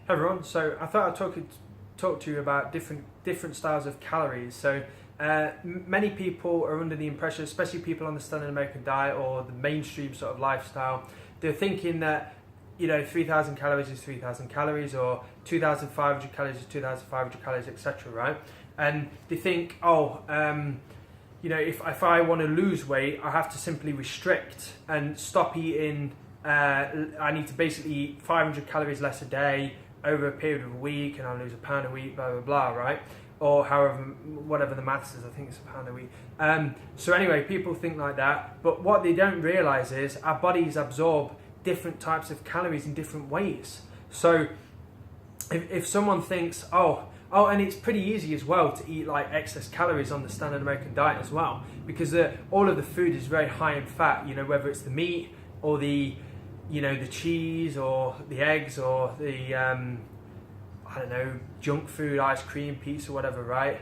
Hey everyone, so I thought I'd talk to you about different styles of calories. So many people are under the impression, especially people on the standard American diet or the mainstream sort of lifestyle, they're thinking that 3,000 calories is 3,000 calories, or 2,500 calories is 2,500 calories, etc. Right? And they think, if I want to lose weight, I have to simply restrict and stop eating. I need to basically eat 500 calories less a day over a period of a week, and I'll lose £1 a week, blah blah blah, right? Or whatever the maths is, I think it's £1 a week. So anyway, people think like that, but what they don't realise is our bodies absorb different types of calories in different ways. So if someone thinks, and it's pretty easy as well to eat like excess calories on the standard American diet as well, because all of the food is very high in fat, whether it's the meat or the cheese or the eggs or the junk food, ice cream, pizza, whatever, right?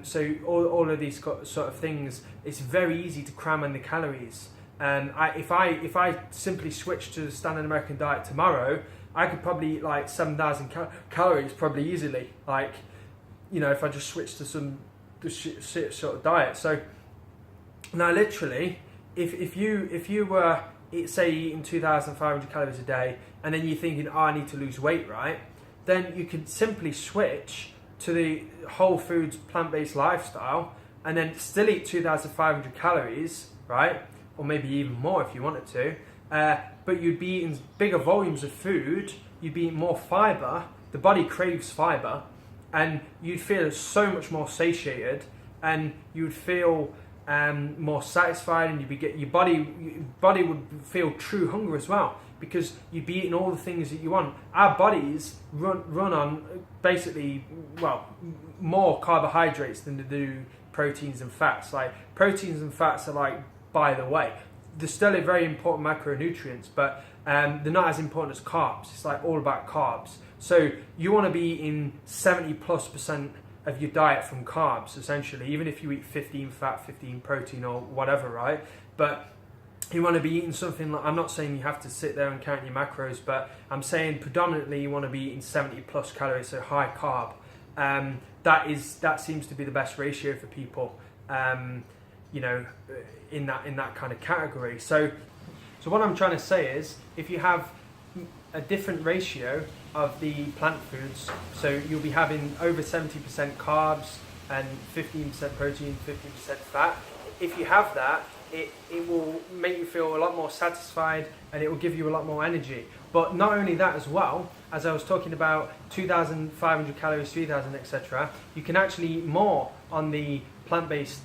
So all of these sort of things, it's very easy to cram in the calories. If I simply switch to the standard American diet tomorrow, I could probably eat like 7,000 calories probably easily. Like, if I just switch to this sort of diet. So now, literally, if you were eating 2,500 calories a day, and then you're thinking, I need to lose weight, right? Then you could simply switch to the whole foods plant-based lifestyle, and then still eat 2,500 calories, right? Or maybe even more if you wanted to. But you'd be eating bigger volumes of food. You'd be eating more fiber. The body craves fiber, and you'd feel so much more satiated, and you'd feel more satisfied, and your body would feel true hunger as well, because you'd be eating all the things that you want. Our bodies run on basically, more carbohydrates than they do proteins and fats. Like, proteins and fats are like, by the way, they're still a very important macronutrients, but they're not as important as carbs. It's like all about carbs. So you want to be eating 70+% of your diet from carbs, essentially, even if you eat 15 fat, 15 protein, or whatever, right? But you want to be eating something like, I'm not saying you have to sit there and count your macros, but I'm saying predominantly you want to be eating 70 plus calories, so high carb. That seems to be the best ratio for people, in that kind of category. So what I'm trying to say is, if you have a different ratio of the plant foods, so you'll be having over 70% carbs and 15% protein, 15% fat. If you have that, it will make you feel a lot more satisfied, and it will give you a lot more energy. But not only that as well, as I was talking about 2,500 calories, 3,000, etc., you can actually eat more on the plant-based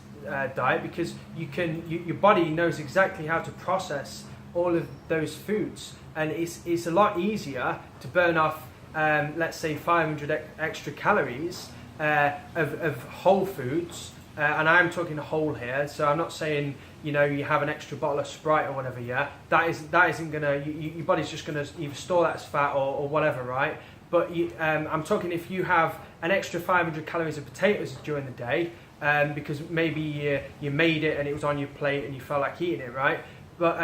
diet, because your body knows exactly how to process all of those foods, and it's a lot easier to burn off let's say 500 extra calories of whole foods, and I'm talking whole here, so I'm not saying you have an extra bottle of Sprite or whatever. That isn't gonna, your body's just gonna either store that as fat or whatever, right? But I'm talking if you have an extra 500 calories of potatoes during the day, because maybe you made it and it was on your plate and you felt like eating it, right? But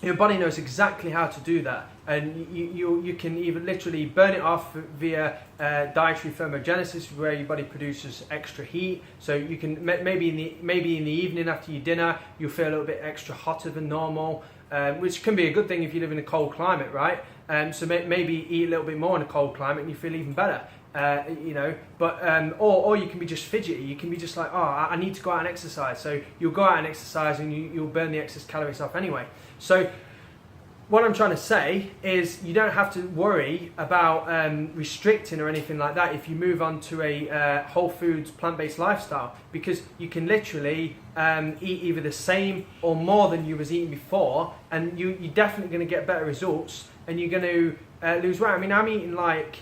your body knows exactly how to do that, and you can even literally burn it off via dietary thermogenesis, where your body produces extra heat. So you can maybe in the evening after your dinner, you'll feel a little bit extra hotter than normal, which can be a good thing if you live in a cold climate, right? So maybe eat a little bit more in a cold climate and you feel even better. But or you can be just fidgety. You can be just like, I need to go out and exercise. So you'll go out and exercise, and you'll burn the excess calories off anyway. So what I'm trying to say is, you don't have to worry about restricting or anything like that if you move on to a whole foods plant-based lifestyle, because you can literally eat either the same or more than you was eating before, and you're definitely going to get better results, and you're going to lose weight. I mean, I'm eating like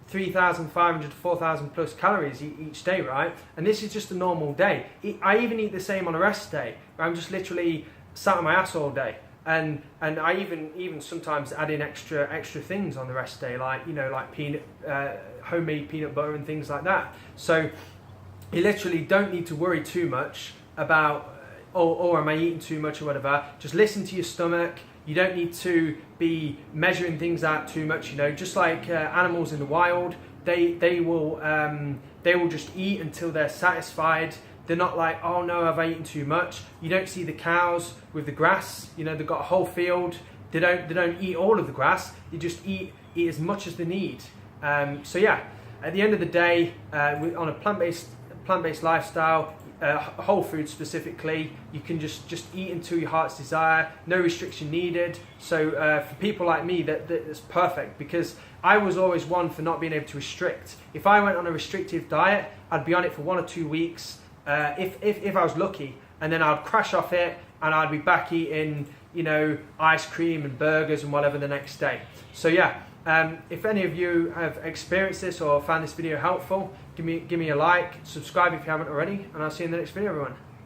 3,500 to 4,000 plus calories each day, right? And this is just a normal day. I even eat the same on a rest day, where I'm just literally sat on my ass all day. And I even sometimes add in extra things on the rest day, like peanut, homemade peanut butter and things like that. So you literally don't need to worry too much about or am I eating too much or whatever, just listen to your stomach. You don't need to be measuring things out too much, you know, just like animals in the wild, they will just eat until they're satisfied. They're not like, oh no, I've eaten too much. You don't see the cows with the grass, you know, they've got a whole field. They don't eat all of the grass. They just eat as much as they need. So yeah, at the end of the day, on a plant-based lifestyle, whole food specifically, you can just eat until your heart's desire, no restriction needed. So for people like me, that's perfect, because I was always one for not being able to restrict. If I went on a restrictive diet, I'd be on it for 1 or 2 weeks, if I was lucky, and then I'd crash off it and I'd be back eating, you know, ice cream and burgers and whatever the next day. So yeah, if any of you have experienced this or found this video helpful, give me a like, subscribe if you haven't already, and I'll see you in the next video, everyone.